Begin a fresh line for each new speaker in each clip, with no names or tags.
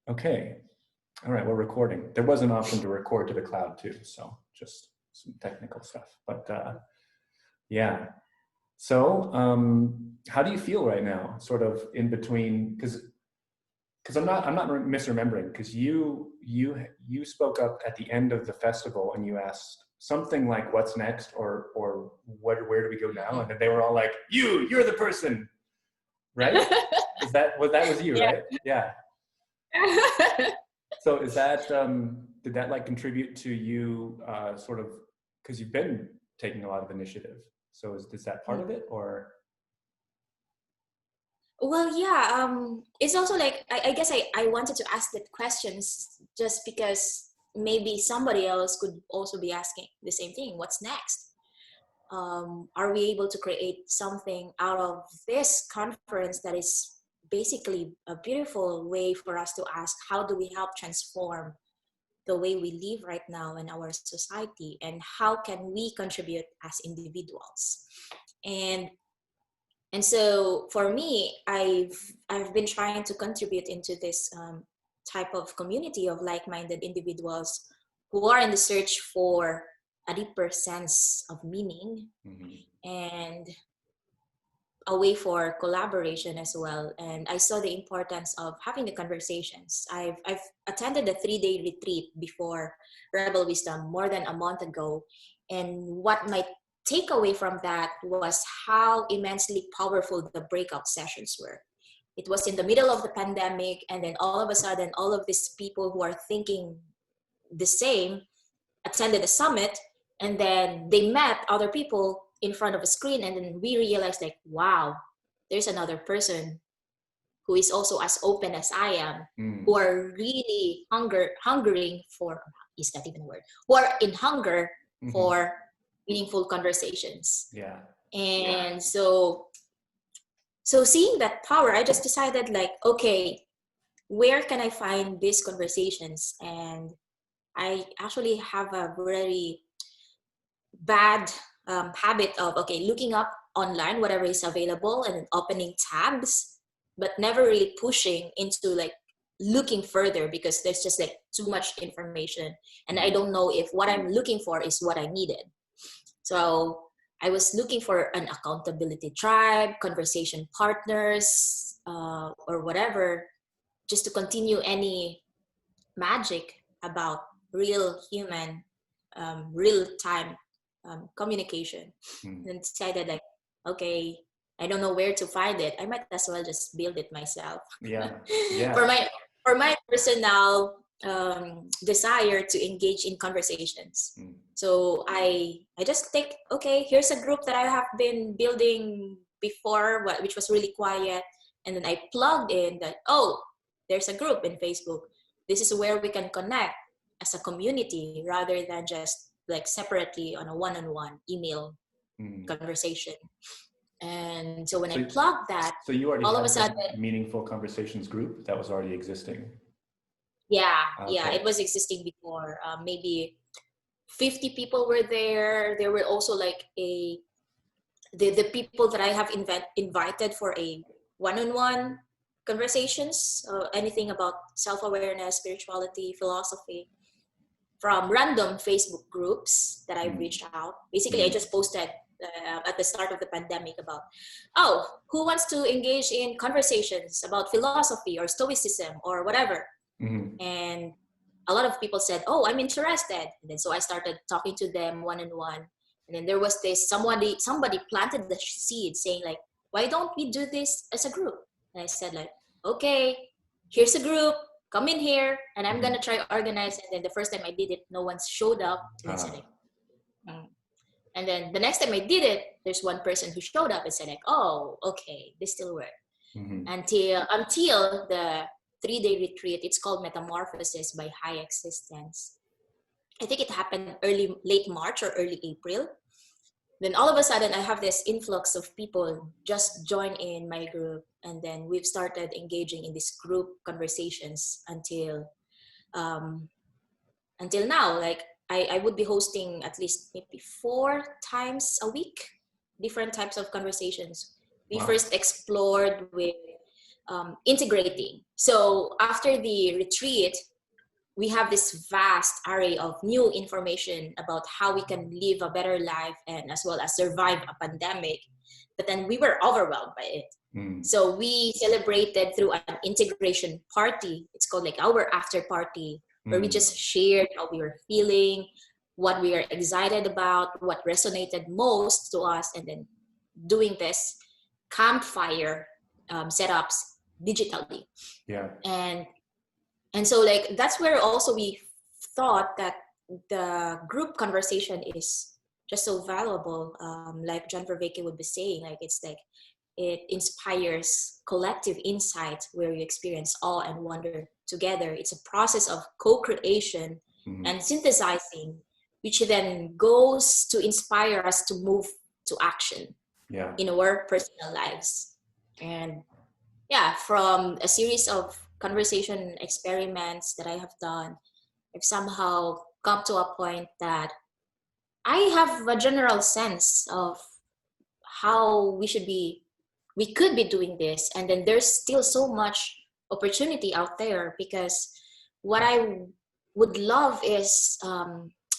Okay. All right, we're recording. There was an option to record to the cloud too, so just some technical stuff. But yeah. So how do you feel right now? Sort of in between, because I'm not misremembering, because you spoke up at the end of the festival and you asked something like, "What's next?" or where do we go now? And then they were all like, "You're the person," right? That was you,
Yeah.
right? Yeah. So is that, did that like contribute to you sort of, because you've been taking a lot of initiative. So is that part of it, or?
Well, yeah, it's also like, I guess I wanted to ask that questions just because maybe somebody else could also be asking the same thing. What's next? Are we able to create something out of this conference that is basically a beautiful way for us to ask, how do we help transform the way we live right now in our society, and how can we contribute as individuals? And so for me, I've been trying to contribute into this type of community of like-minded individuals who are in the search for a deeper sense of meaning, and a way for collaboration as well. And I saw the importance of having the conversations. I've attended a 3-day retreat before Rebel Wisdom more than a month ago. And what my takeaway from that was how immensely powerful the breakout sessions were. It was in the middle of the pandemic, and then all of a sudden, all of these people who are thinking the same attended a summit, and then they met other people in front of a screen, and then we realized like, wow, there's another person who is also as open as I am, who are really hungering for, is that even a word, who are in hunger for meaningful conversations.
Yeah.
And so seeing that power, I just decided like, okay, where can I find these conversations? And I actually have a very bad habit of, okay, looking up online whatever is available and opening tabs, but never really pushing into like looking further, because there's just like too much information and I don't know if what I'm looking for is what I needed. So I was looking for an accountability tribe, conversation partners, or whatever, just to continue any magic about real human, real time communication. And decided like, okay, I don't know where to find it. I might as well just build it myself.
Yeah.
for my personal desire to engage in conversations. So I just think, okay, here's a group that I have been building before, which was really quiet, and then I plugged in that, oh, there's a group in Facebook. This is where we can connect as a community rather than just like separately on a one-on-one email conversation. And so when I plugged that,
so you already
all
had
of a sudden,
meaningful conversations group that was already existing.
Yeah,
Okay.
yeah, it was existing before. Maybe 50 people were there. There were also like the people that I have invited for a one-on-one conversations, anything about self-awareness, spirituality, philosophy, from random Facebook groups that I reached out. Basically, I just posted at the start of the pandemic about, oh, who wants to engage in conversations about philosophy or stoicism or whatever. And a lot of people said, oh, I'm interested. And then so I started talking to them one-on-one. And then there was this, somebody planted the seed saying like, why don't we do this as a group? And I said like, okay, here's a group, come in here, and I'm gonna try organize. And then the first time I did it, no one showed up. And I said like, and then the next time I did it, there's one person who showed up and said like, oh, okay, this still works. Until the 3-day retreat. It's called Metamorphosis by High Existence. I think it happened late March or early April. Then all of a sudden I have this influx of people just join in my group, and then we've started engaging in these group conversations until now. Like I would be hosting at least maybe 4 times a week, different types of conversations. We first explored with integrating. So after the retreat, we have this vast array of new information about how we can live a better life and as well as survive a pandemic. But then we were overwhelmed by it. So we celebrated through an integration party. It's called like our after party, where we just shared how we were feeling, what we are excited about, what resonated most to us, and then doing this campfire setups digitally.
Yeah.
And so like that's where also we thought that the group conversation is just so valuable. Like John Vervaeke would be saying, like it's like it inspires collective insight where you experience awe and wonder together. It's a process of co-creation and synthesizing, which then goes to inspire us to move to action in our personal lives. And yeah, from a series of conversation experiments that I have done, I've somehow come to a point that I have a general sense of how we could be doing this. And then there's still so much opportunity out there, because what I would love is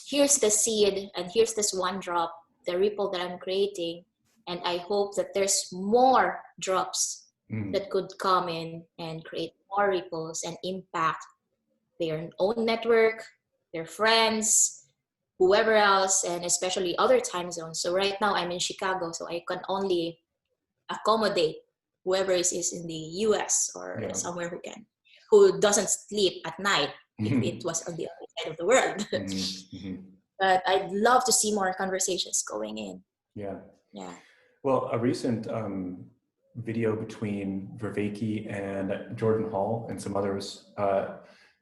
here's the seed and here's this one drop, the ripple that I'm creating. And I hope that there's more drops that could come in and create more ripples and impact their own network, their friends, whoever else, and especially other time zones. So right now I'm in Chicago, so I can only accommodate whoever is in the US or somewhere who doesn't sleep at night if it was on the other side of the world. But I'd love to see more conversations going in. Yeah.
Well, a recent video between Vervaeke and Jordan Hall and some others,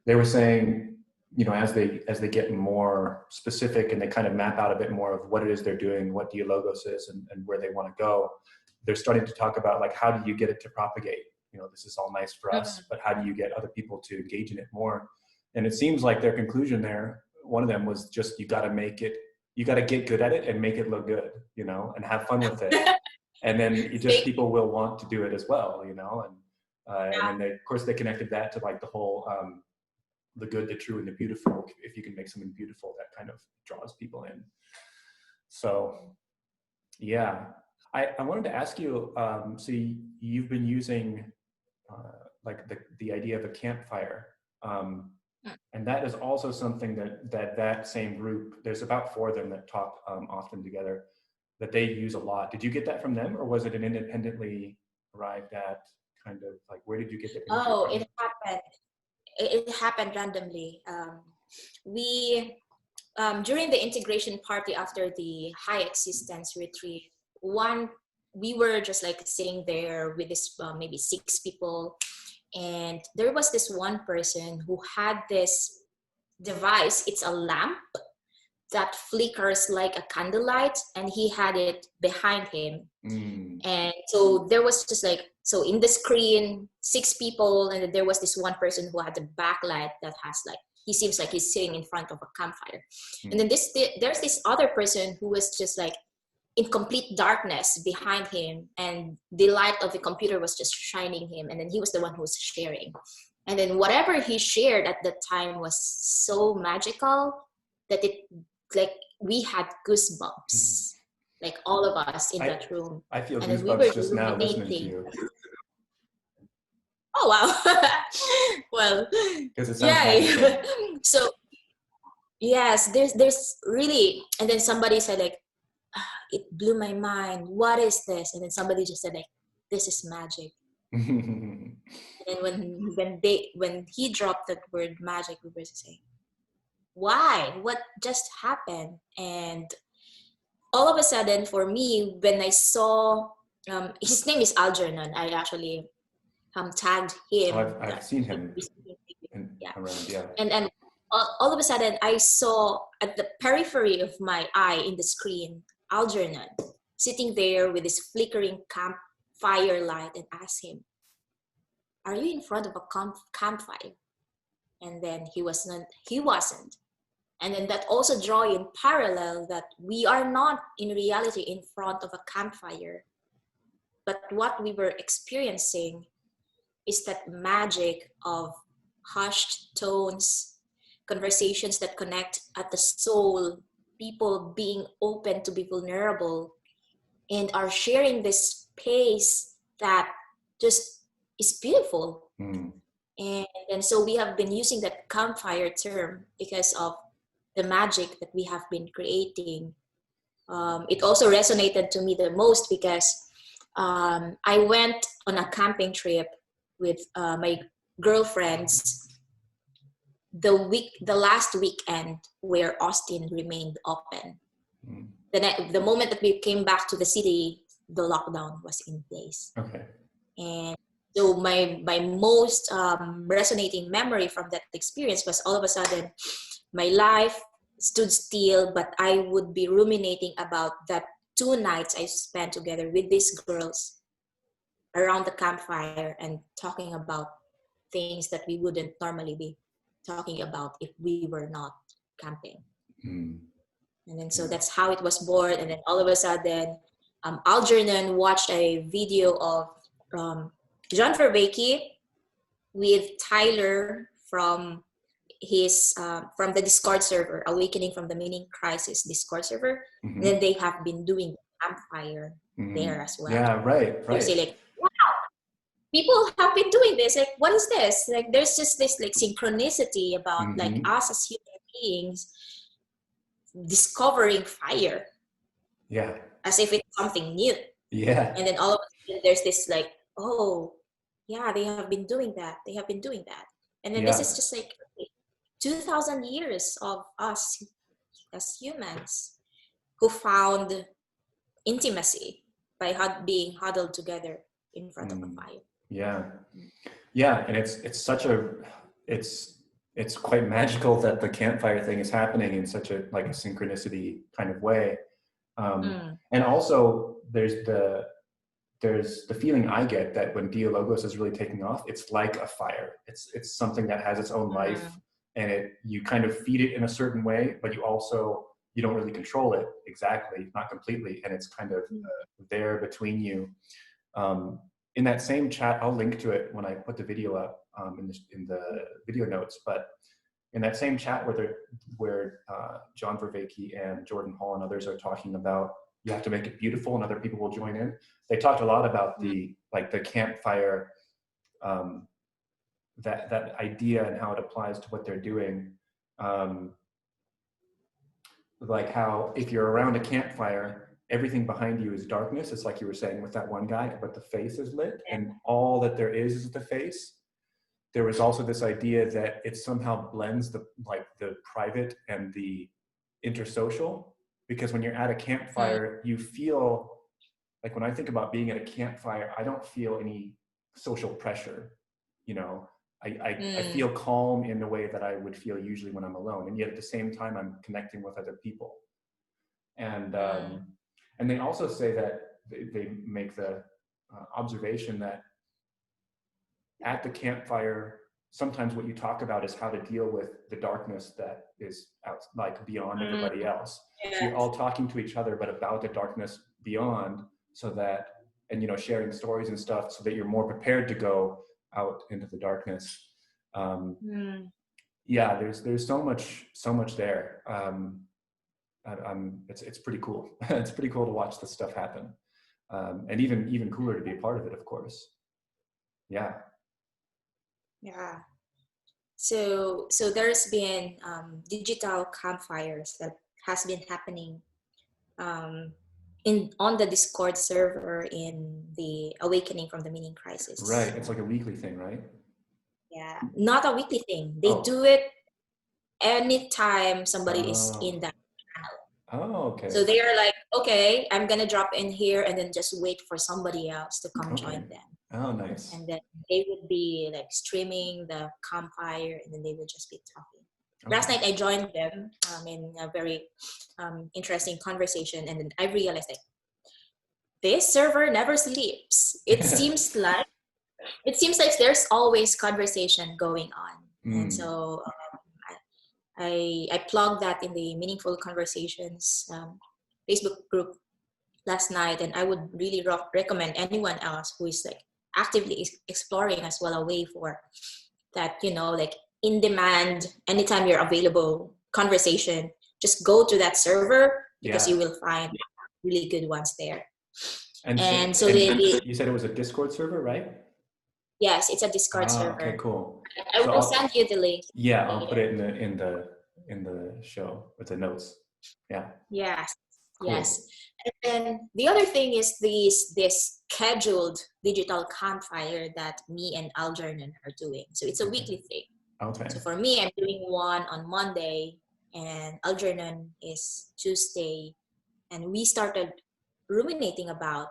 they were saying, you know, as they get more specific and they kind of map out a bit more of what it is they're doing, what dialogos is, and where they want to go, they're starting to talk about like, how do you get it to propagate? You know, this is all nice for us, but how do you get other people to engage in it more? And it seems like their conclusion there, one of them was just, you got to get good at it and make it look good, you know, and have fun with it. And then people will want to do it as well, you know, and then of course they connected that to like the whole, the good, the true, and the beautiful. If you can make something beautiful, that kind of draws people in. So, yeah, I wanted to ask you, so you've been using like the idea of a campfire, and that is also something that same group, there's about 4 of them that talk often together, that they use a lot. Did you get that from them, or was it an independently arrived at kind of like, where did you get that?
Oh, it happened. It happened randomly. We during the integration party after the high existence retreat, we were just like sitting there with this maybe 6 people, and there was this one person who had this device. It's a lamp that flickers like a candlelight, and he had it behind him. And so there was just like, so in the screen, 6 people, and then there was this one person who had the backlight that has like, he seems like he's sitting in front of a campfire. And then there's this other person who was just like in complete darkness behind him, and the light of the computer was just shining him, and then he was the one who was sharing. And then whatever he shared at that time was so magical that it, like, we had goosebumps, like all of us in that room.
I feel goosebumps just now listening to you.
Oh wow! Well,
because it sounds
so yes, there's really, and then somebody said like, it blew my mind. What is this? And then somebody just said like, this is magic. And when he dropped that word magic, we were saying, why? What just happened? And all of a sudden, for me, when I saw, his name is Algernon. I actually tagged him.
Oh, I've seen him.
Around, And all of a sudden, I saw at the periphery of my eye in the screen, Algernon sitting there with this flickering campfire light, and asked him, "Are you in front of a campfire?" And then he wasn't. And then that also draw in parallel that we are not in reality in front of a campfire, but what we were experiencing is that magic of hushed tones, conversations that connect at the soul, people being open to be vulnerable, and are sharing this space that just is beautiful.
Mm.
And so we have been using that campfire term because of the magic that we have been creating. It also resonated to me the most because I went on a camping trip with my girlfriends the last weekend where Austin remained open.
Mm.
The moment that we came back to the city, the lockdown was in place.
Okay.
And so my most resonating memory from that experience was all of a sudden my life stood still, but I would be ruminating about that 2 nights I spent together with these girls around the campfire and talking about things that we wouldn't normally be talking about if we were not camping.
Mm.
And then so that's how it was born. And then all of a sudden, Algernon watched a video of John Vervaeke with Tyler from his from the Discord server, Awakening from the Meaning Crisis Discord server.
Mm-hmm.
And then they have been doing campfire there as well.
Yeah, right.
They say like, wow, people have been doing this. Like, what is this? Like, there's just this like synchronicity about like us as human beings discovering fire.
Yeah.
As if it's something new.
Yeah.
And then all of a sudden there's this like, oh, yeah, they have been doing that. They have been doing that. And then this is just like 2,000 years of us as humans who found intimacy by being huddled together in front of a fire.
Yeah. Yeah. And it's quite magical that the campfire thing is happening in such a like a synchronicity kind of way. And also there's the feeling I get that when dialogos is really taking off, it's like a fire. It's something that has its own life, and you kind of feed it in a certain way, but you don't really control it exactly, not completely, and it's kind of there between you. In that same chat, I'll link to it when I put the video up in the video notes, but in that same chat where John Vervaeke and Jordan Hall and others are talking about you have to make it beautiful and other people will join in. They talked a lot about the campfire, that idea and how it applies to what they're doing. Like how if you're around a campfire, everything behind you is darkness. It's like you were saying with that one guy, but the face is lit and all that there is the face. There was also this idea that it somehow blends the private and the intersocial, because when you're at a campfire, you feel like, when I think about being at a campfire, I don't feel any social pressure. You know, I feel calm in the way that I would feel usually when I'm alone. And yet at the same time, I'm connecting with other people. And they also say that they make the observation that at the campfire, sometimes what you talk about is how to deal with the darkness that is out, like beyond everybody else. Yes. So you're all talking to each other, but about the darkness beyond, so that, and sharing stories and stuff, so that you're more prepared to go out into the darkness. Yeah, there's so much there. It's pretty cool. It's pretty cool to watch this stuff happen, and even cooler to be a part of it, of course. Yeah.
Yeah. So there's been digital campfires that has been happening on the Discord server in the Awakening from the Meaning Crisis.
Right. It's like a weekly thing, right?
Yeah. Not a weekly thing. They do it anytime somebody is in that channel.
Oh, okay.
So they are like, okay, I'm gonna drop in here and then just wait for somebody else to come join them.
Oh, nice.
And then they would be like streaming the campfire, and then they would just be talking. Okay. Last night I joined them in a very interesting conversation, and then I realized that this server never sleeps. It seems like there's always conversation going on, and so I plugged that in the Meaningful Conversations Facebook group last night, and I would really recommend anyone else who is like actively exploring as well a way for that, like in demand, anytime you're available conversation, just go to that server because
Yeah.
you will find really good ones there.
And
So
you said it was a Discord server, right?
yes, it's a Discord
Ah,
server.
okay, cool.
I will send you the link.
Yeah, I'll put it in the show with the notes. Yeah.
Yes,
Cool.
yes. And then the other thing is this scheduled digital campfire that me and Algernon are doing. So it's a weekly thing.
Okay.
So for me, I'm doing one on Monday, and Algernon is Tuesday. And we started ruminating about,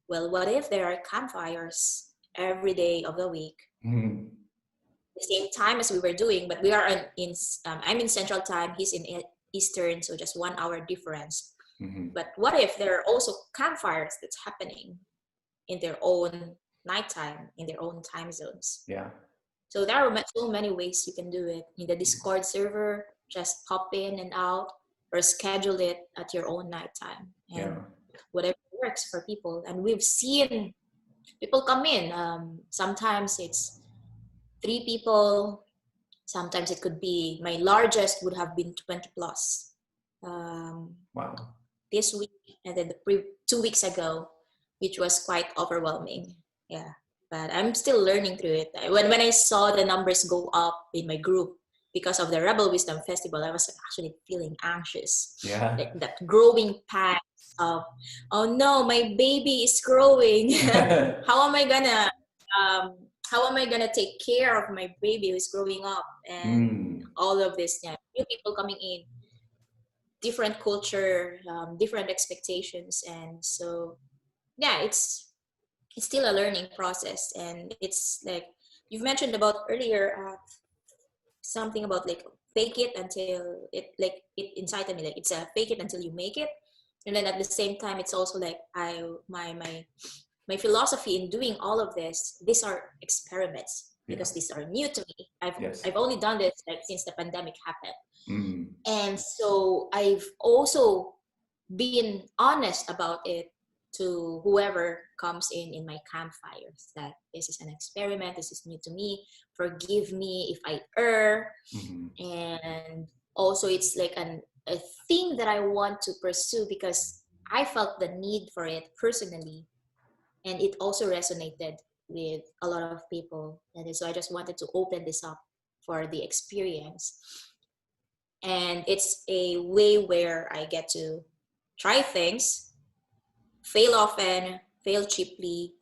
well, what if there are campfires every day of the week, the same time as we were doing, but we are I'm in Central Time, he's in Eastern, so just 1 hour difference. But what if there are also campfires that's happening in their own nighttime, in their own time zones?
Yeah.
So there are so many ways you can do it. In the Discord server, just pop in and out, or schedule it at your own nighttime, and whatever works for people. And we've seen people come in. Sometimes it's 3 people. Sometimes it could be, my largest would have been 20 plus.
Wow.
This week, and then 2 weeks ago, which was quite overwhelming. Yeah. But I'm still learning through it. When I saw the numbers go up in my group because of the Rebel Wisdom Festival, I was actually feeling anxious.
Yeah.
Like that growing pains of, oh no, my baby is growing. How am I gonna take care of my baby who's growing up, and all of this, new people coming in, different culture, different expectations, and so it's still a learning process. And it's like you've mentioned about earlier, something about like fake it until it incited me, like it's a fake it until you make it. And then at the same time, it's also like my philosophy in doing all of this, these are experiments because these are new to me. I've only done this like since the pandemic happened. And so I've also been honest about it to whoever comes in my campfires, that this is an experiment, this is new to me, forgive me if I err. And also it's like a thing that I want to pursue because I felt the need for it personally, and it also resonated with a lot of people. And so I just wanted to open this up for the experience. And it's a way where I get to try things, fail often, fail cheaply,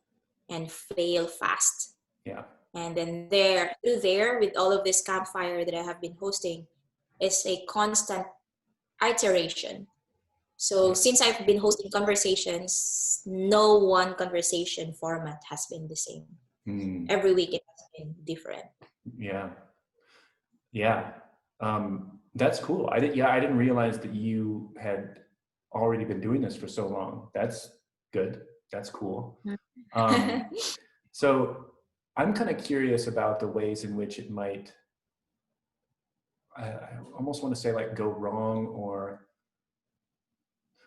and fail fast.
Yeah.
And then through there, with all of this campfire that I have been hosting, it's a constant iteration. So since I've been hosting conversations, no one conversation format has been the same. Every week it has been different.
Yeah. Yeah. That's cool. I didn't realize that you had already been doing this for so long. That's good. That's cool. So I'm kind of curious about the ways in which it might, I almost want to say like go wrong, or,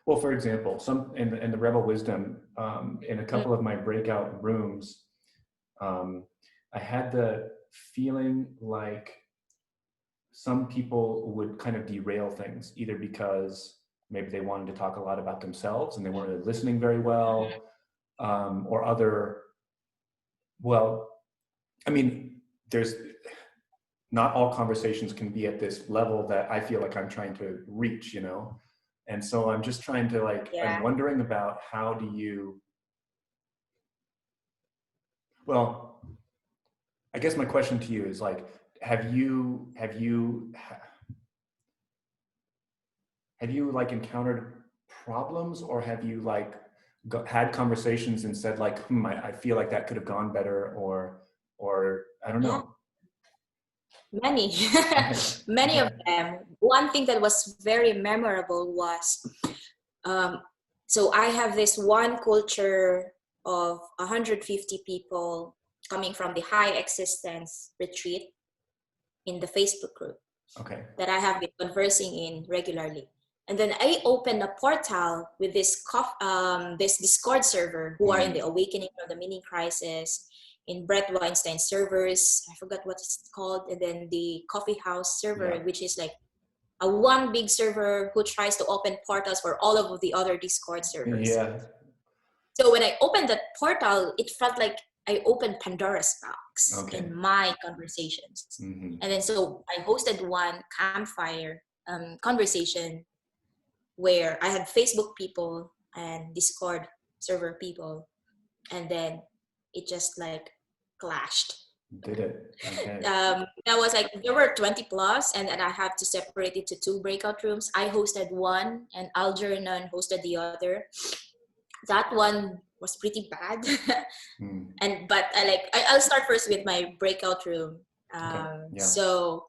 well, for example, in the Rebel Wisdom, in a couple of my breakout rooms, I had the feeling like some people would kind of derail things, either because maybe they wanted to talk a lot about themselves and they weren't really listening very well, or other, well, I mean, there's not all conversations can be at this level that I feel like I'm trying to reach, And so I'm just trying to I'm wondering about how do you, well, I guess my question to you is like, have you like encountered problems, or have you like had conversations and said like, I feel like that could have gone better, or I don't know.
Many, many of them. One thing that was very memorable was, so I have this one culture of 150 people coming from the High Existence retreat in the Facebook group that I have been conversing in regularly. And then I opened a portal with this Discord server who are in the Awakening from the Mini Crisis, in Brett Weinstein's servers, I forgot what it's called, and then the Coffee House server, which is like a one big server who tries to open portals for all of the other Discord servers.
Yeah.
So when I opened that portal, it felt like I opened Pandora's box in my conversations. And then so I hosted one campfire conversation where I had Facebook people and Discord server people, and then it just like clashed.
Did it? Okay.
That was like, there were 20 plus, and then I had to separate it to 2 breakout rooms. I hosted one, and Algernon hosted the other. That one was pretty bad. But I'll start first with my breakout room. So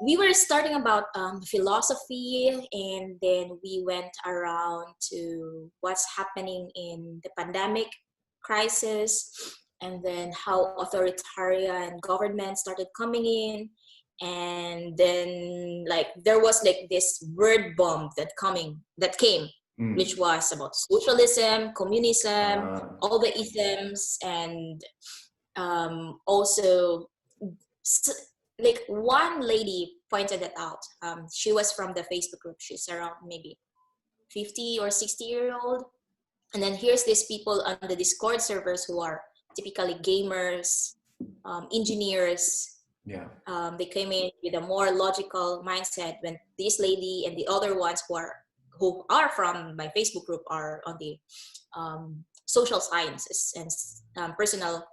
we were starting about philosophy, and then we went around to what's happening in the pandemic crisis, and then how authoritarian government started coming in. And then like there was like this word bomb that came, which was about socialism, communism, all the isms, and also like one lady pointed it out. She was from the Facebook group. She's around maybe 50 or 60-year-old. And then here's these people on the Discord servers who are typically gamers, engineers. They came in with a more logical mindset, when this lady and the other ones who are from my Facebook group are on the social sciences and personal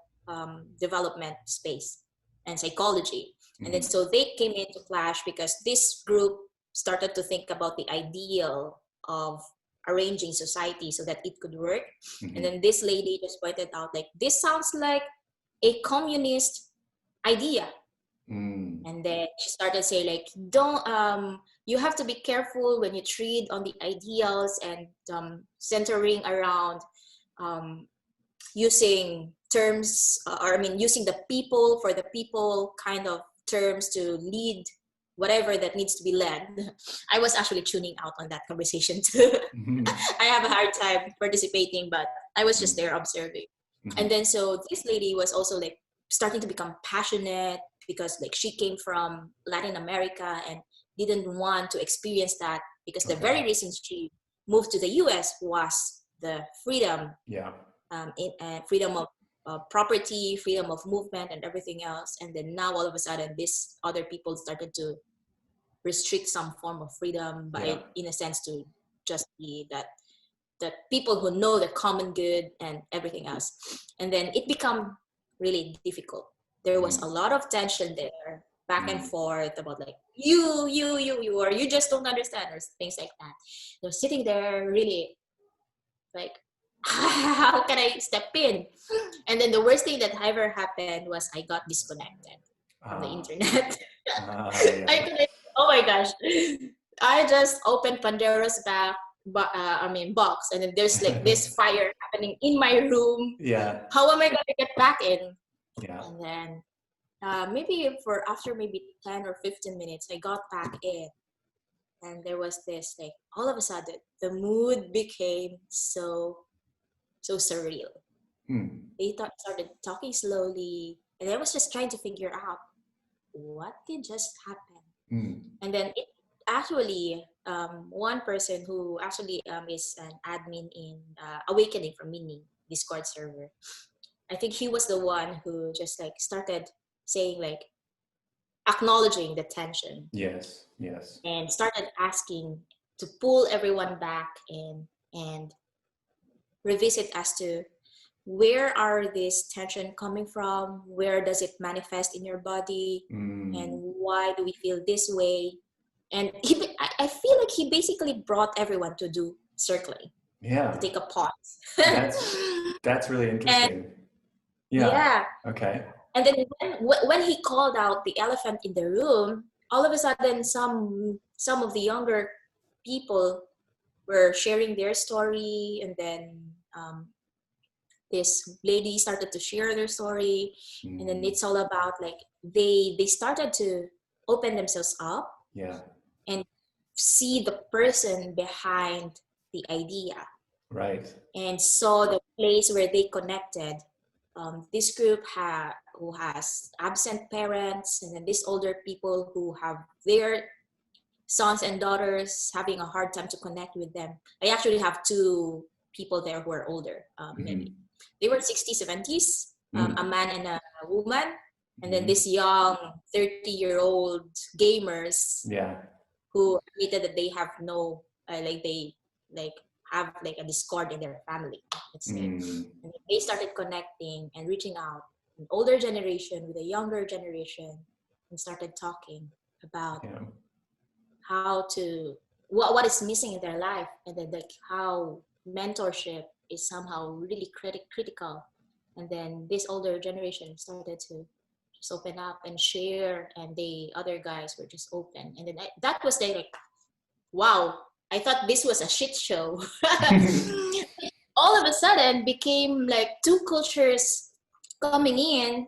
development space and psychology. And then so they came into clash because this group started to think about the ideal of arranging society so that it could work. And then this lady just pointed out, like, this sounds like a communist idea. And then she started saying, like, you have to be careful when you treat on the ideals, and centering around using terms, using the people for the people kind of terms to lead whatever that needs to be led. I was actually tuning out on that conversation too. I have a hard time participating, but I was just there observing. And then so this lady was also like starting to become passionate, because like she came from Latin America and didn't want to experience that, because the very reason she moved to the US was the freedom, freedom of property, freedom of movement, and everything else. And then now all of a sudden, these other people started to restrict some form of freedom by, in a sense, to just be that people who know the common good and everything else. And then it became really difficult. There was a lot of tension there, back and forth about like, you, or you just don't understand, or things like that. They're sitting there really like, how can I step in? And then the worst thing that ever happened was I got disconnected from the internet. Oh my gosh. I just opened Pandora's box, and then there's like this fire happening in my room. How am I going to get back in? And then after maybe 10 or 15 minutes, I got back in. And there was this, like, all of a sudden, the mood became so surreal. They started talking slowly, and I was just trying to figure out what did just happen. And then it actually, one person who actually is an admin in Awakening from Mini Discord server, I think he was the one who just like started saying, like, acknowledging the tension.
Yes.
And started asking to pull everyone back in and revisit as to where are this tension coming from, where does it manifest in your body, and why do we feel this way. And I feel like he basically brought everyone to do circling, to take a pause.
That's really interesting. Okay.
And then when he called out the elephant in the room, all of a sudden some of the younger people were sharing their story, and then this lady started to share their story, and then it's all about like they started to open themselves up, and see the person behind the idea
Right.
and saw the place where they connected. This group who has absent parents, and then these older people who have their sons and daughters having a hard time to connect with them. I actually have two people there who are older. Maybe they were 60s, 70s, a man and a woman, and then this young 30-year-old gamers who admitted that they have no like have like a discord in their family, let's say. And they started connecting and reaching out, an older generation with a younger generation, and started talking about how to what is missing in their life, and then like how mentorship is somehow really critical. And then this older generation started to just open up and share, and the other guys were just open. And then that was like, wow, I thought this was a shit show. All of a sudden became like two cultures coming in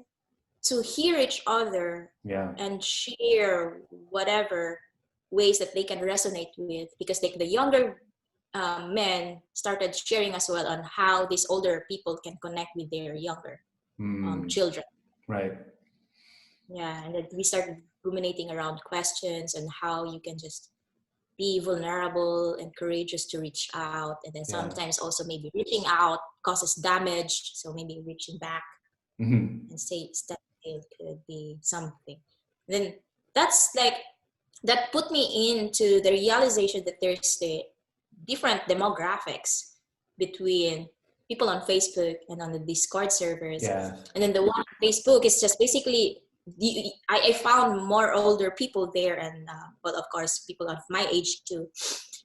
to hear each other and share whatever ways that they can resonate with, because like the younger men started sharing as well on how these older people can connect with their younger children.
Right.
Yeah, and then we started ruminating around questions and how you can just be vulnerable and courageous to reach out, and then sometimes also maybe reaching out causes damage, so maybe reaching back and say step could be something. Then that's like that put me into the realization that there's the different demographics between people on Facebook and on the Discord servers. And then the one on Facebook is just basically I found more older people there, and well, of course, people of my age too.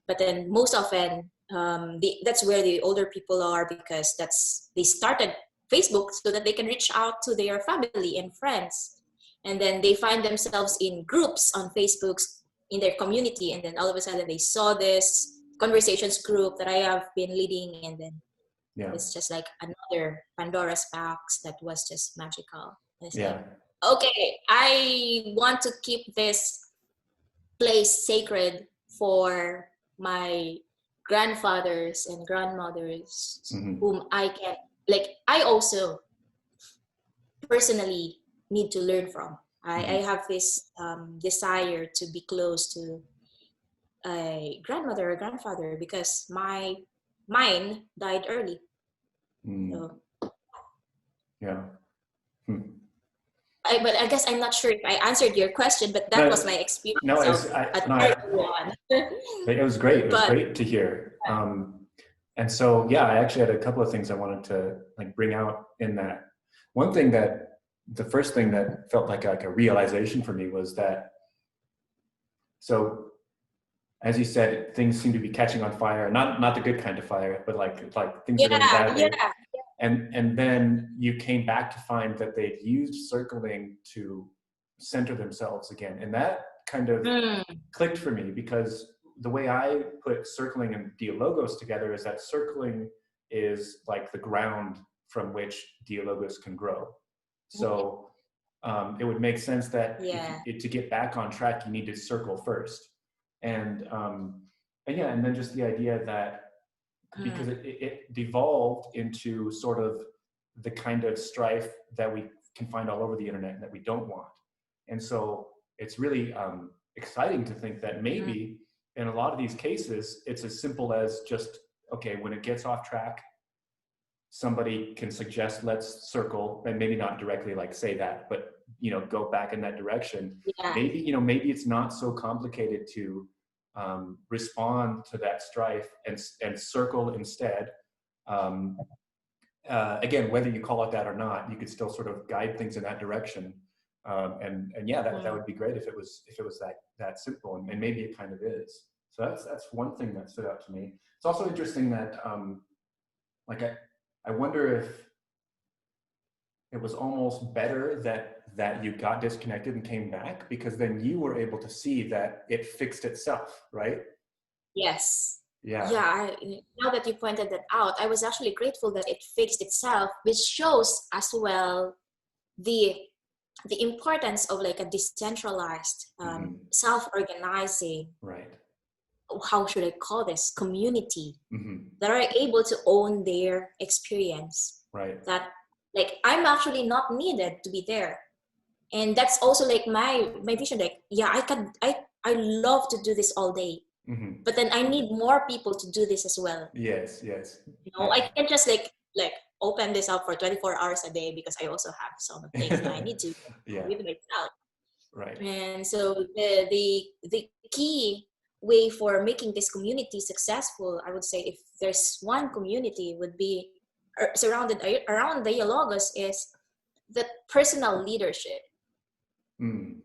But then most often, that's where the older people are, because they started Facebook so that they can reach out to their family and friends, and then they find themselves in groups on Facebook in their community, and then all of a sudden they saw this conversations group that I have been leading, and then it's just like another Pandora's box that was just magical. And it's like, okay, I want to keep this place sacred for my grandfathers and grandmothers, whom I can, like, I also personally need to learn from. I have this desire to be close to a grandmother or grandfather, because mine died early. So, but I guess I'm not sure if I answered your question, but that was my experience.
No, it was great. It was great to hear. And so, I actually had a couple of things I wanted to like bring out in that. One thing the first thing that felt like a realization for me was that, so as you said, things seem to be catching on fire, not the good kind of fire, but like things are going badly. And then you came back to find that they'd used circling to center themselves again. And that kind of clicked for me, because the way I put circling and dialogos together is that circling is like the ground from which dialogos can grow. So it would make sense that to get back on track, you need to circle first. And then just the idea that, because it devolved into sort of the kind of strife that we can find all over the internet and that we don't want. And so it's really exciting to think that maybe in a lot of these cases, it's as simple as just, okay, when it gets off track, somebody can suggest let's circle, and maybe not directly like say that, but go back in that direction. Maybe it's not so complicated to respond to that strife and circle instead. Again, whether you call it that or not, you could still sort of guide things in that direction. That would be great if it was that simple, and maybe it kind of is. So that's one thing that stood out to me. It's also interesting that I wonder if it was almost better that you got disconnected and came back, because then you were able to see that it fixed itself, right?
Yes.
Yeah.
Now that you pointed that out, I was actually grateful that it fixed itself, which shows as well the importance of like a decentralized, self-organizing,
right,
how should I call this, community
Mm-hmm.
that are able to own their experience.
Right.
That like I'm actually not needed to be there. And that's also like my vision. Like, yeah, I love to do this all day,
Mm-hmm.
but then I need more people to do this as well.
Yes. Yes.
You know, I can't just like open this up for 24 hours a day, because I also have some things that I need to do
Yeah.
with myself.
Right.
And so the key way for making this community successful, I would say, if there's one community, would be surrounded around dialogos, is the personal leadership
Mm.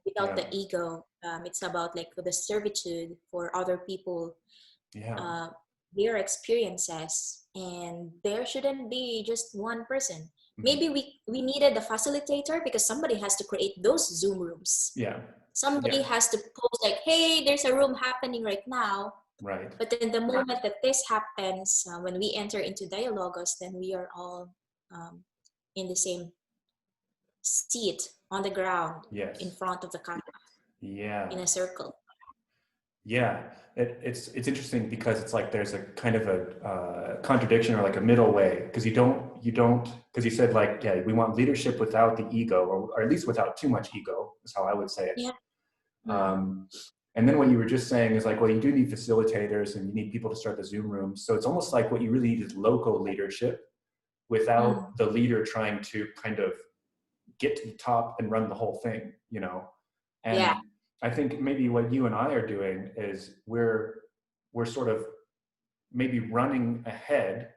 without
Yeah.
the ego. It's about like the servitude for other people,
Yeah.
their experiences, and there shouldn't be just one person.
Mm-hmm.
Maybe we needed a facilitator, because somebody has to create those Zoom rooms.
Yeah.
Somebody has to post like, hey, there's a room happening right now.
Right.
But then the moment that this happens, when we enter into dialogos, then we are all in the same seat on the ground,
Yes.
in front of the camera,
Yeah.
in a circle.
Yeah. It's interesting, because it's like there's a kind of a contradiction, or like a middle way, because you don't because you said like, yeah, we want leadership without the ego, or at least without too much ego, is how I would say it.
Yeah.
And then what you were just saying is like, well, you do need facilitators, and you need people to start the Zoom rooms. So it's almost like what you really need is local leadership, without the leader trying to kind of get to the top and run the whole thing, you know? And
Yeah.
I think maybe what you and I are doing is we're sort of maybe running ahead,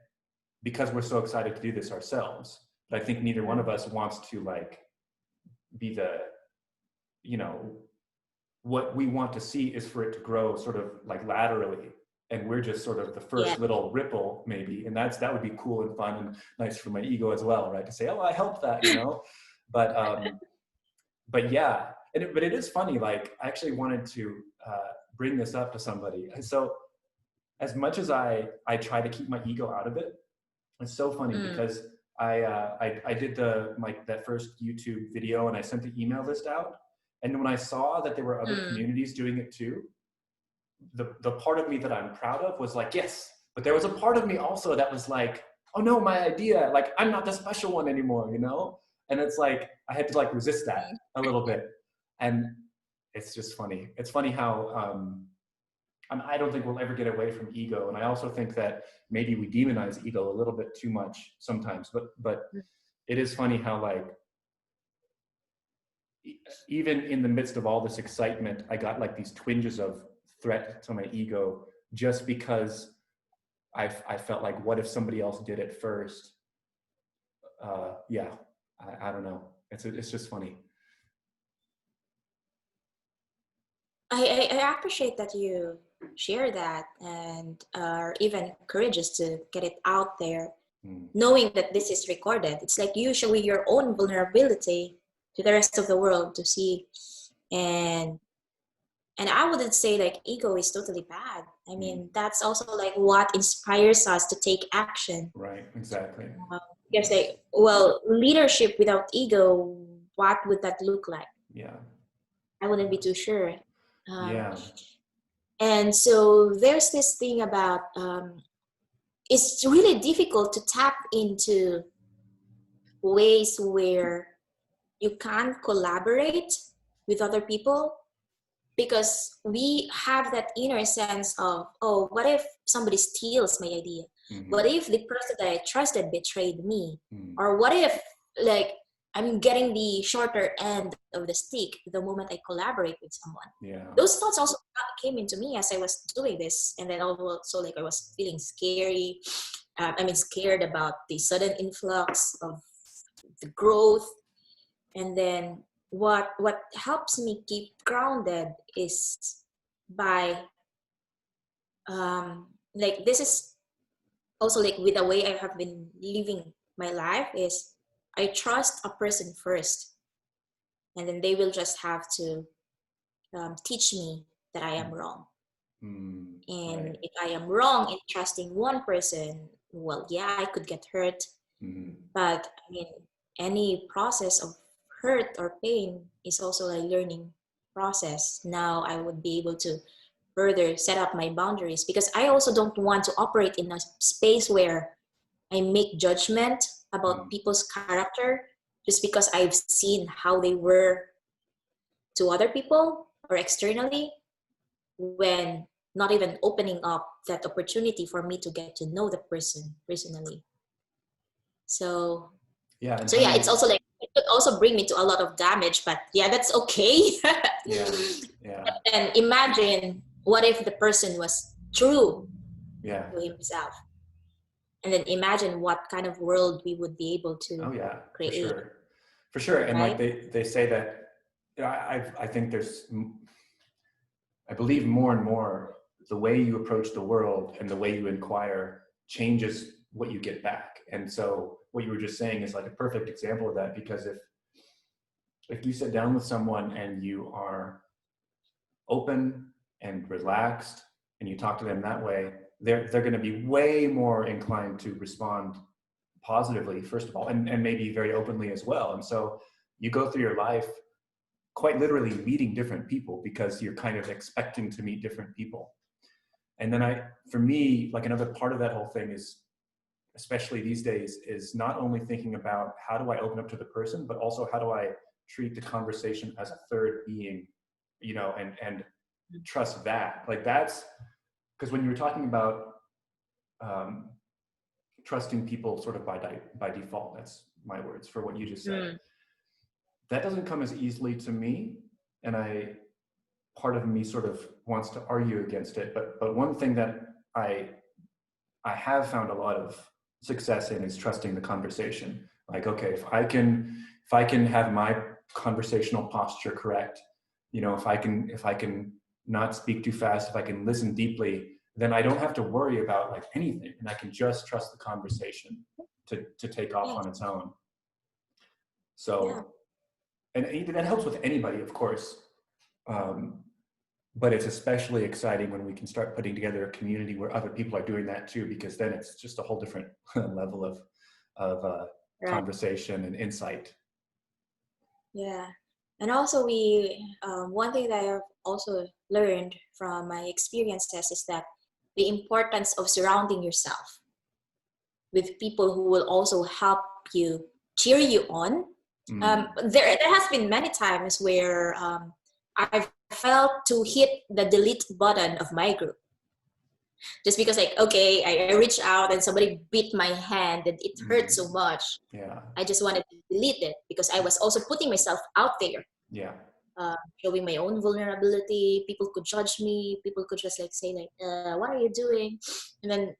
because we're so excited to do this ourselves. But I think neither one of us wants to like be the, you know, what we want to see is for it to grow sort of like laterally, and we're just sort of the first little ripple maybe, and that would be cool and fun and nice for my ego as well, right, to say, oh, I helped that, you know. But yeah, but it is funny, like I actually wanted to bring this up to somebody. So as much as I try to keep my ego out of it, it's so funny because I did that first YouTube video, and I sent the email list out. And when I saw that there were other communities doing it too, the part of me that I'm proud of was like, yes. But there was a part of me also that was like, oh no, my idea, like I'm not the special one anymore, you know? And it's like, I had to like resist that a little bit. And it's just funny. It's funny how, I don't think we'll ever get away from ego. And I also think that maybe we demonize ego a little bit too much sometimes, but it is funny how like, even in the midst of all this excitement, I got like these twinges of threat to my ego, just because I felt like, what if somebody else did it first? Yeah, I don't know. It's just funny.
I appreciate that you share that, and are even courageous to get it out there, knowing that this is recorded. It's like you showing your own vulnerability to the rest of the world to see. And I wouldn't say like ego is totally bad. I mean, that's also like what inspires us to take action.
Right, exactly.
Because like, well, leadership without ego, what would that look like?
Yeah.
I wouldn't be too sure.
Yeah.
And so there's this thing about, it's really difficult to tap into ways where you can collaborate with other people, because we have that inner sense of, oh, what if somebody steals my idea? What if the person that I trusted betrayed me? Or what if like I'm getting the shorter end of the stick the moment I collaborate with someone?
Yeah.
Those thoughts also came into me as I was doing this. And then also like I was feeling scared about the sudden influx of the growth. And then what helps me keep grounded is by like, this is also like with the way I have been living my life, is I trust a person first, and then they will just have to teach me that I am wrong. And if I am wrong in trusting one person, well, yeah, I could get hurt. But I mean, any process of hurt or pain is also a learning process. Now I would be able to further set up my boundaries, because I also don't want to operate in a space where I make judgment about people's character just because I've seen how they were to other people or externally, when not even opening up that opportunity for me to get to know the person personally. So
Yeah. And
so yeah, it's also like, it could also bring me to a lot of damage, but yeah, that's okay.
yeah. Yeah.
And imagine, what if the person was true
Yeah.
to himself? And then imagine what kind of world we would be able to
Oh yeah,
create.
For sure. And
right?
like they say that, you know, I think I believe more and more the way you approach the world and the way you inquire changes what you get back. And so what you were just saying is like a perfect example of that, because if you sit down with someone and you are open and relaxed and you talk to them that way, they're going to be way more inclined to respond positively, first of all, and maybe very openly as well. And so you go through your life quite literally meeting different people because you're kind of expecting to meet different people. And then for me, like another part of that whole thing is, especially these days, is not only thinking about how do I open up to the person, but also how do I treat the conversation as a third being, you know, and trust that. Like that's, because when you were talking about trusting people sort of by default, that's my words for what you just said. That doesn't come as easily to me, and part of me sort of wants to argue against it. But one thing that I have found a lot of success in is trusting the conversation. Like, okay, if I can have my conversational posture correct, you know, if I can not speak too fast, if I can listen deeply, then I don't have to worry about like anything, and I can just trust the conversation to take off on its own. So, and that helps with anybody, of course. But it's especially exciting when we can start putting together a community where other people are doing that too, because then it's just a whole different level of conversation and insight.
Yeah. And also one thing that I have also learned from my experiences is that the importance of surrounding yourself with people who will also help you, cheer you on. There has been many times where I've felt to hit the delete button of my group, just because like, okay, I reached out and somebody beat my hand and it hurt so much.
Yeah.
I just wanted to delete it because I was also putting myself out there.
Yeah.
Showing my own vulnerability. People could judge me. People could just like say like, what are you doing? And then,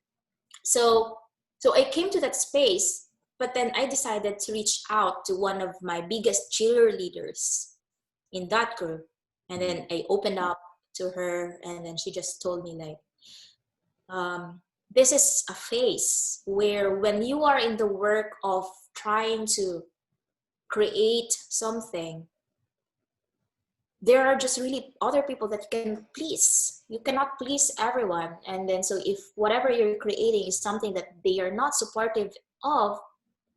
so I came to that space, but then I decided to reach out to one of my biggest cheerleaders in that group. And then I opened up to her, and then she just told me like, this is a phase where when you are in the work of trying to create something, there are just really other people that you can please. You cannot please everyone. And then so if whatever you're creating is something that they are not supportive of,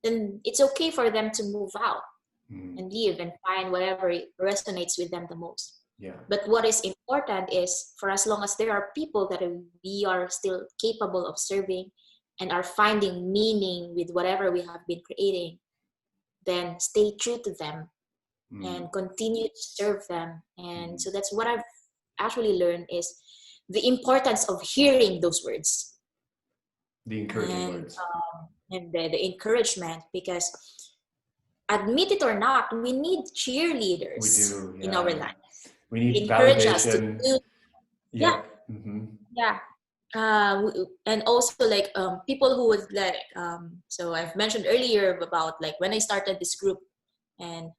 then it's okay for them to move out and leave and find whatever resonates with them the most.
Yeah.
But what is important is, for as long as there are people that we are still capable of serving and are finding meaning with whatever we have been creating, then stay true to them and continue to serve them. And so that's what I've actually learned, is the importance of hearing those words.
The encouraging words.
And the encouragement, because admit it or not, we need cheerleaders in our life.
We need
encourage
validation.
Us to do, and also like people who would like so I've mentioned earlier about like when I started this group and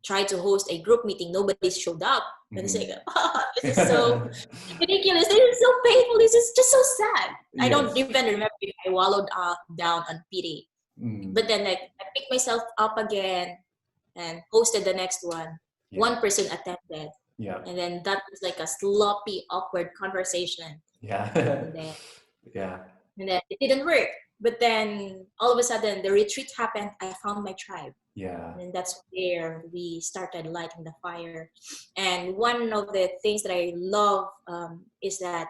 tried to host a group meeting, nobody showed up. And it's like, oh, this is so ridiculous, this is so painful, this is just so sad. I don't even remember if I wallowed down on pity. But then like I picked myself up again and hosted the next one. One person attended. And then that was like a sloppy, awkward conversation. And then it didn't work. But then all of a sudden the retreat happened. I found my tribe.
Yeah.
And that's where we started lighting the fire. And one of the things that I love is that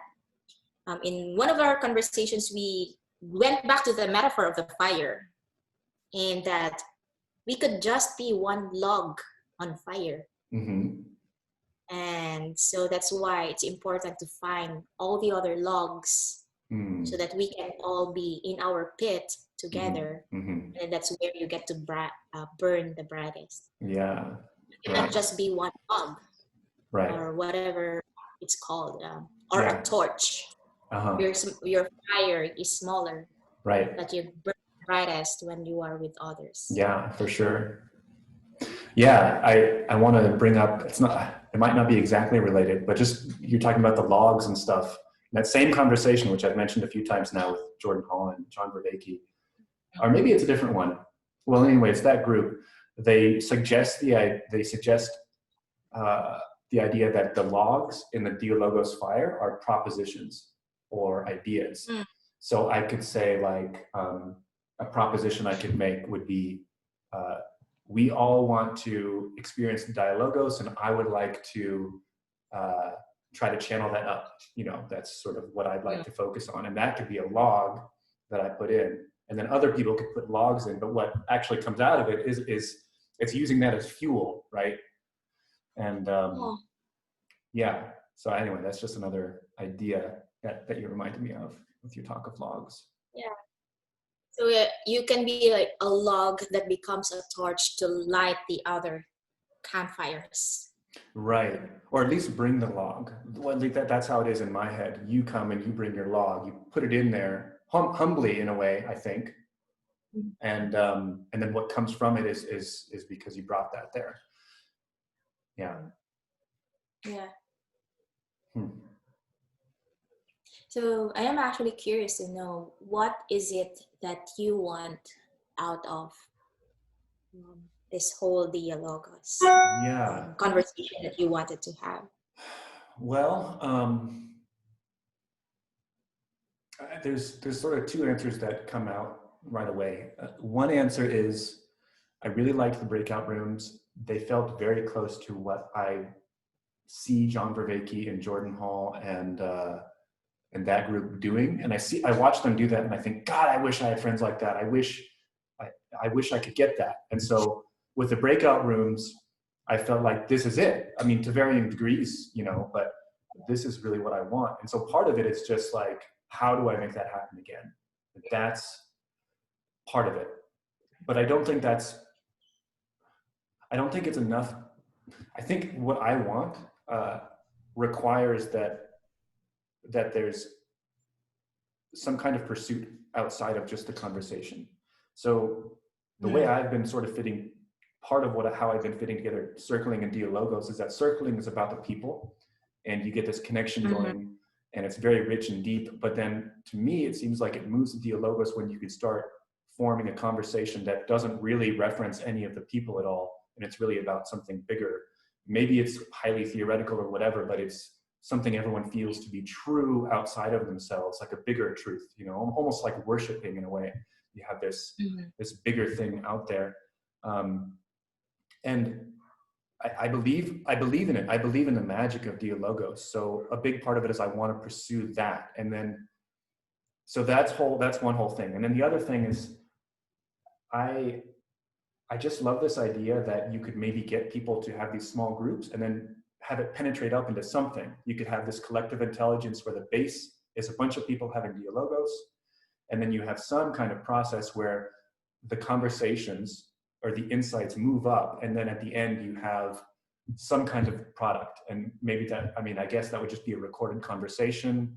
in one of our conversations, we went back to the metaphor of the fire, and that we could just be one log on fire.
Mm-hmm.
And so that's why it's important to find all the other logs
Mm.
so that we can all be in our pit
Mm-hmm.
together.
Mm-hmm.
And that's where you get to burn the brightest.
Yeah.
You cannot
Right.
just be one log
Right.
or whatever it's called, or
Yeah.
a torch.
Uh-huh.
Your fire is smaller,
Right.
but you burn brightest when you are with others.
Yeah, for sure. Yeah, I want to bring up, it might not be exactly related, but just you're talking about the logs and stuff. That same conversation, which I've mentioned a few times now with Jordan Hall and John Vervaeke, or maybe it's a different one. Well, anyway, it's that group. They suggest the idea that the logs in the dialogos fire are propositions or ideas.
Mm.
So I could say like a proposition I could make would be, we all want to experience dialogos, and I would like to try to channel that up. You know, that's sort of what I'd like to focus on. And that could be a log that I put in. And then other people could put logs in. But what actually comes out of it is it's using that as fuel, right? And yeah, so anyway, that's just another idea that you reminded me of with your talk of logs.
Yeah. So you can be like a log that becomes a torch to light the other campfires.
Right, or at least bring the log. Well, like that's how it is in my head. You come and you bring your log. You put it in there humbly, in a way, I think, and then what comes from it is because you brought that there. Yeah.
Yeah.
Hmm.
So I am actually curious to know, what is it that you want out of this whole dialogos conversation that you wanted to have?
Well, there's sort of two answers that come out right away. One answer is, I really liked the breakout rooms. They felt very close to what I see John Vervaeke and Jordan Hall and that group doing. And I watch them do that, and I think, God, I wish I had friends like that. I wish I could get that. And so with the breakout rooms, I felt like this is it. I mean, to varying degrees, you know, but this is really what I want. And so part of it is just like, how do I make that happen again? That's part of it. But I don't think it's enough. I think what I want requires that there's some kind of pursuit outside of just the conversation. So the way I've been sort of fitting, part of how I've been fitting together circling and dialogos is that circling is about the people, and you get this connection going, and it's very rich and deep. But then to me, it seems like it moves to dialogos when you can start forming a conversation that doesn't really reference any of the people at all, and it's really about something bigger. Maybe it's highly theoretical or whatever, but it's something everyone feels to be true outside of themselves, like a bigger truth, you know, almost like worshiping in a way. You have this bigger thing out there. And I believe in it. I believe in the magic of dialogos. So a big part of it is I want to pursue that. And then, so that's one whole thing. And then the other thing is, I just love this idea that you could maybe get people to have these small groups and then have it penetrate up into something. You could have this collective intelligence where the base is a bunch of people having dialogos, and then you have some kind of process where the conversations or the insights move up, and then at the end you have some kind of product. And maybe that, I mean, I guess that would just be a recorded conversation.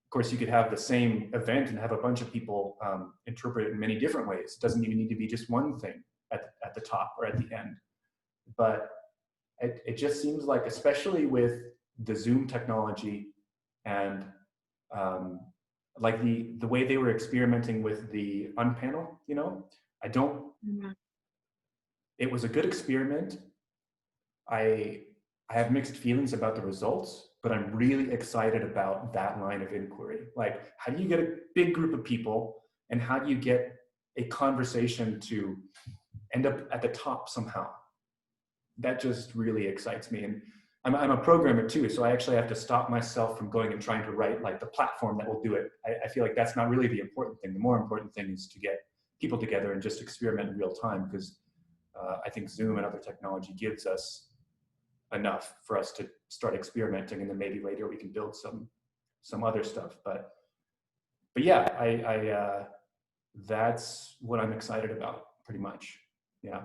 Of course, you could have the same event and have a bunch of people interpret it in many different ways. It doesn't even need to be just one thing at the top or at the end. But it just seems like, especially with the Zoom technology and like the way they were experimenting with the unpanel, you know, it was a good experiment. I have mixed feelings about the results, but I'm really excited about that line of inquiry. Like, how do you get a big group of people, and how do you get a conversation to end up at the top somehow. That just really excites me. And I'm a programmer too, so I actually have to stop myself from going and trying to write like the platform that will do it. I feel like that's not really the important thing. The more important thing is to get people together and just experiment in real time, because I think Zoom and other technology gives us enough for us to start experimenting, and then maybe later we can build some other stuff. But yeah, I that's what I'm excited about pretty much. Yeah.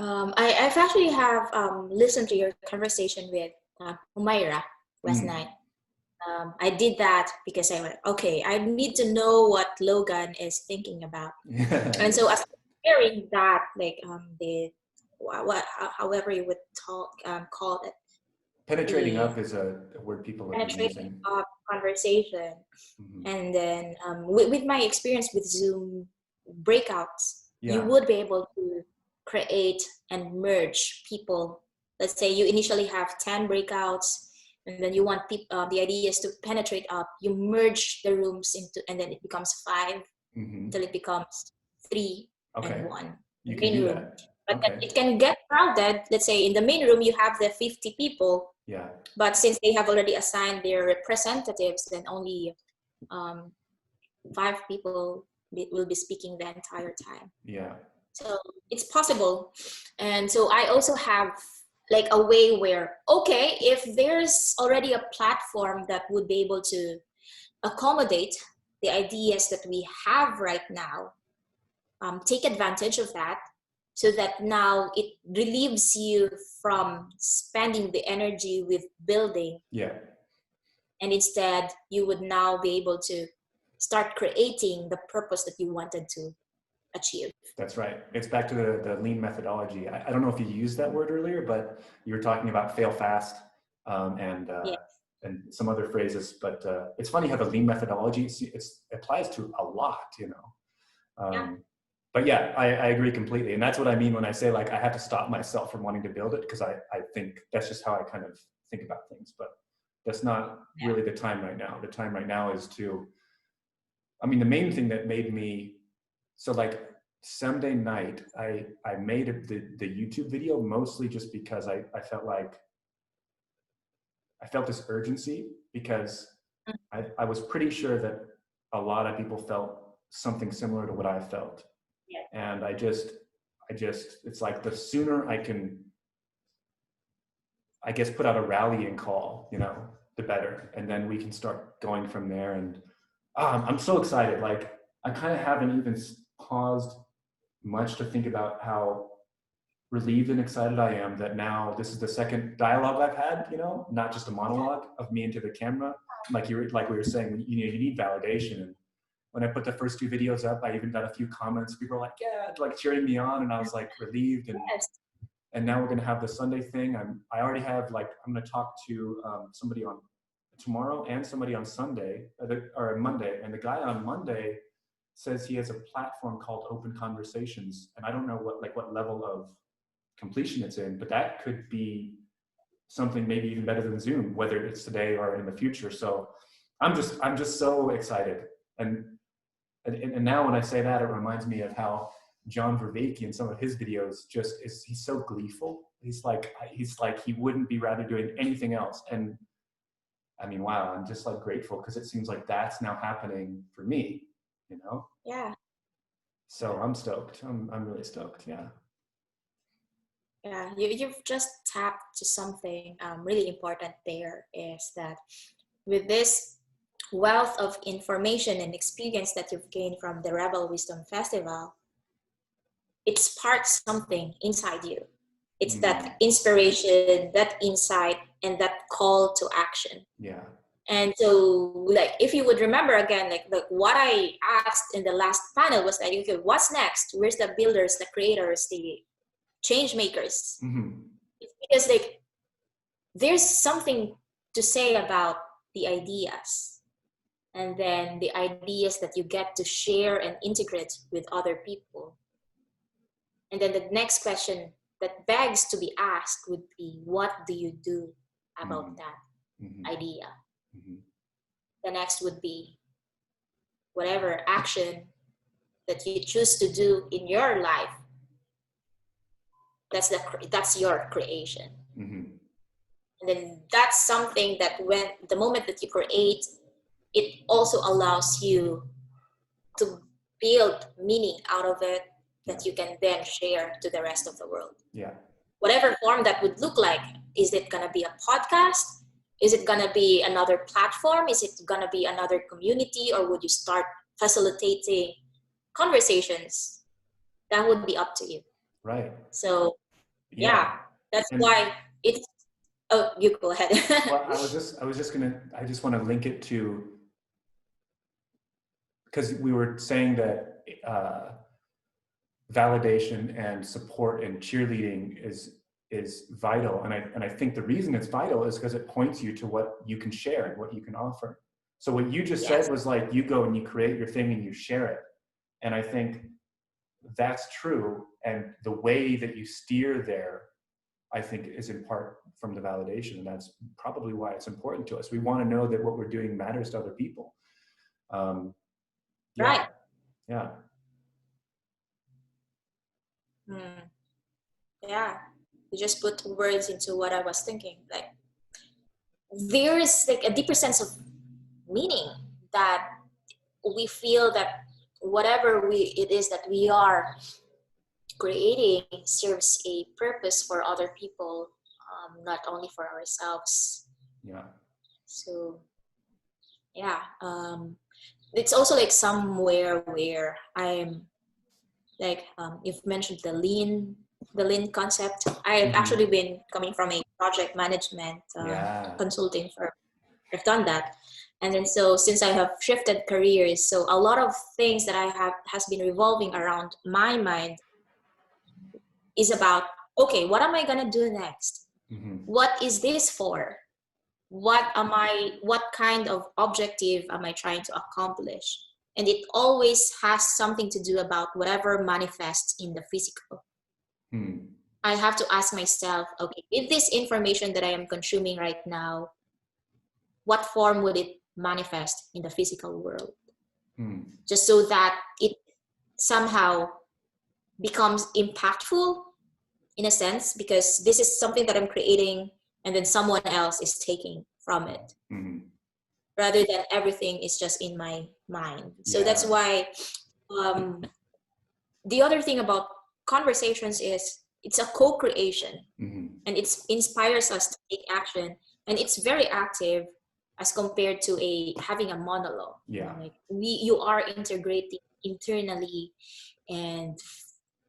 I've actually have listened to your conversation with Humaira last night. I did that because I went, okay, I need to know what Logan is thinking about. And so after hearing that, like however you would call it.
Penetrating up is a word people are using.
Penetrating up conversation. And then with my experience with Zoom breakouts, you would be able to create and merge people. Let's say you initially have 10 breakouts, and then you want the idea is to penetrate up. You merge the rooms into, and then it becomes 5 until it becomes 3 and 1.
You can do that.
But it can get crowded. Let's say in the main room you have the 50 people.
Yeah.
But since they have already assigned their representatives, then only 5 people will be speaking the entire time.
Yeah.
So it's possible. And so I also have like a way where, okay, if there's already a platform that would be able to accommodate the ideas that we have right now, take advantage of that, so that now it relieves you from spending the energy with building.
Yeah.
And instead, you would now be able to start creating the purpose that you wanted to achieve.
That's right. It's back to the lean methodology. I don't know if you used that word earlier, but you were talking about fail fast and some other phrases. But it's funny how the lean methodology it applies to a lot, you know. But yeah, I agree completely. And that's what I mean when I say, like, I have to stop myself from wanting to build it, because I think that's just how I kind of think about things. But that's not really the time right now. The time right now is to, I mean, the main thing that made me, so like Sunday night, I made the YouTube video mostly just because I felt like, I felt this urgency, because I was pretty sure that a lot of people felt something similar to what I felt. And I just, it's like the sooner I can, I guess, put out a rallying call, you know, the better. And then we can start going from there. And I'm so excited. Like, I kind of haven't even paused much to think about how relieved and excited I am that now this is the second dialogue I've had, you know, not just a monologue of me into the camera. Like we were saying, you know, you need validation. And when I put the first 2 videos up, I even got a few comments. People were like, yeah, like cheering me on. And I was like relieved. And now we're going to have the Sunday thing. I already have, like, I'm going to talk to somebody on tomorrow and somebody on Sunday or Monday. And the guy on Monday says he has a platform called Open Conversations. And I don't know what level of completion it's in, but that could be something maybe even better than Zoom, whether it's today or in the future. So I'm just so excited. And now when I say that, it reminds me of how John Vervaeke in some of his videos he's so gleeful. He's like he wouldn't be rather doing anything else. And I mean, wow, I'm just like grateful, because it seems like that's now happening for me, you know?
Yeah.
So I'm stoked. I'm really stoked. Yeah.
Yeah, you've just tapped to something really important there, is that with this wealth of information and experience that you've gained from the Rebel Wisdom Festival, it sparks something inside you. It's that inspiration, that insight, and that call to action.
Yeah.
And so, like, if you would remember again, like what I asked in the last panel was like, okay, what's next? Where's the builders, the creators, the change makers? It's because, like, there's something to say about the ideas, and then the ideas that you get to share and integrate with other people. And then the next question that begs to be asked would be, what do you do about that idea? The next would be, whatever action that you choose to do in your life, that's your creation.
Mm-hmm.
And then that's something that when the moment that you create, it also allows you to build meaning out of it that you can then share to the rest of the world.
Yeah.
Whatever form that would look like. Is it going to be a podcast? Is it going to be another platform? Is it going to be another community? Or would you start facilitating conversations? That would be up to you.
Right.
So yeah, that's why it's, oh, you go ahead.
Well, I just want to link it to, because we were saying that validation and support and cheerleading is vital. And I think the reason it's vital is because it points you to what you can share and what you can offer. So what you just said was like, you go and you create your thing and you share it. And I think that's true. And the way that you steer there, I think, is in part from the validation. And that's probably why it's important to us. We want to know that what we're doing matters to other people.
Right.
Yeah.
Yeah. You just put words into what I was thinking. Like, there's like a deeper sense of meaning that we feel that whatever it is that we are creating serves a purpose for other people, not only for ourselves.
Yeah.
So yeah, it's also like somewhere where I'm like, you've mentioned the lean concept. I've actually been coming from a project management consulting firm. I've done that. And then so since I have shifted careers, so a lot of things that I have has been revolving around my mind is about, okay, what am I going to do next? What is this for? What kind of objective am I trying to accomplish? And it always has something to do about whatever manifests in the physical. I have to ask myself, okay, if this information that I am consuming right now, what form would it manifest in the physical world? Just so that it somehow becomes impactful in a sense, because this is something that I'm creating and then someone else is taking from it. Rather than everything is just in my mind. So that's why the other thing about conversations is it's a co-creation, and it inspires us to take action, and it's very active as compared to having a monologue. Like you are integrating internally, and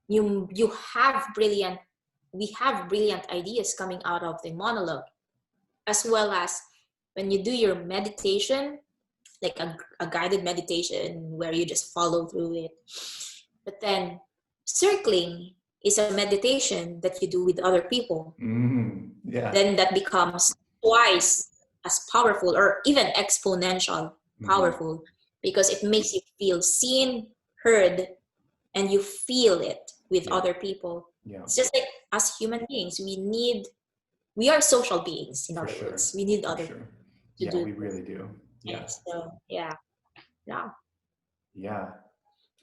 we have brilliant ideas coming out of the monologue, as well as when you do your meditation, like a guided meditation where you just follow through it. But then circling is a meditation that you do with other people. Then that becomes twice as powerful, or even exponential powerful, because it makes you feel seen, heard, and you feel it with other people. It's just like as human beings, we are social beings, in other words. We need other people to do.
We really do.
Yeah. So yeah.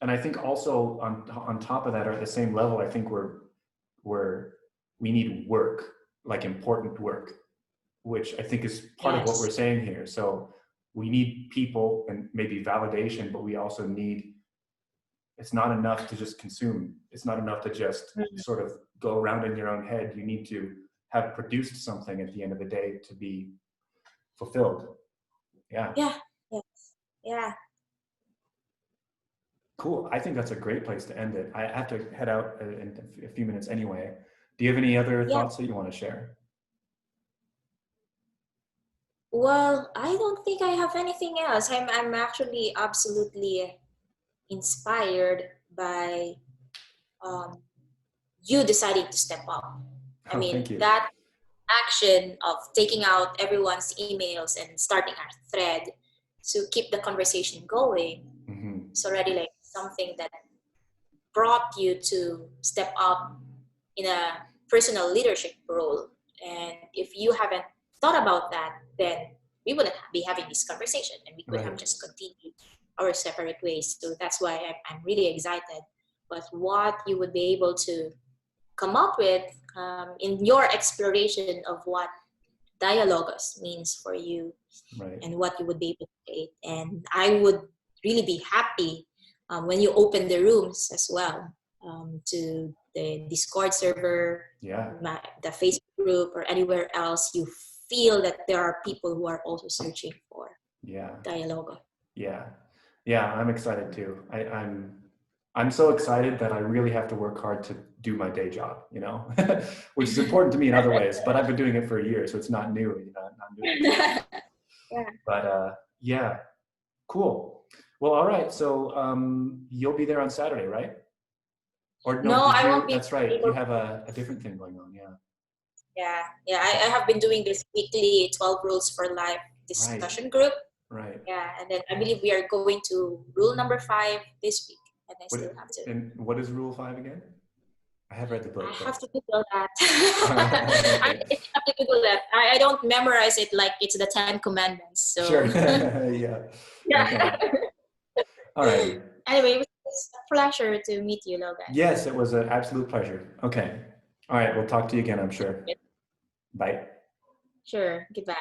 And I think also on top of that, or at the same level, I think we need work, like important work, which I think is part of what we're saying here. So we need people and maybe validation, but we also need, it's not enough to just consume. It's not enough to just sort of go around in your own head. You need to have produced something at the end of the day to be fulfilled.
Yeah.
Cool. I think that's a great place to end it. I have to head out in a few minutes anyway. Do you have any other thoughts that you want to share?
Well, I don't think I have anything else. I'm actually absolutely inspired by you deciding to step up. I mean, that action of taking out everyone's emails and starting our thread to keep the conversation going, it's already like something that brought you to step up in a personal leadership role. And if you haven't thought about that, then we wouldn't be having this conversation, and we could have just continued our separate ways. So that's why I'm really excited. But what you would be able to come up with in your exploration of what dialogos means for you,
Right.
and what you would be able to create. And I would really be happy when you open the rooms as well, to the Discord server,
Yeah.
the Facebook group, or anywhere else you feel that there are people who are also searching for
Yeah.
dialogo.
Yeah. Yeah. I'm excited too. I'm so excited that I really have to work hard to do my day job, you know, which is important to me in other ways, but I've been doing it for a year, so it's not new, you know, not new.
Yeah.
But yeah, cool. Well, all right. So you'll be there on Saturday, right? Or no,
No,
did
I
you?
won't be
That's right.
able
You
to.
have a different thing going on. Yeah.
Yeah, yeah. I have been doing this weekly 12 rules for life
Right.
discussion group.
Right.
Yeah, and then I believe we are going to rule number 5 this week, and I
What,
still have to.
and what is Rule 5 again? I have read the
I
book,
have
but
to Google that. I
okay.
have to Google that. I don't memorize it like it's the 10 Commandments.
Sure.
So
Yeah.
yeah.
Okay. All right.
Anyway, it was a pleasure to meet you, Logan.
Yes, it was an absolute pleasure. Okay. All right. We'll talk to you again, I'm sure. Bye.
Sure. Goodbye.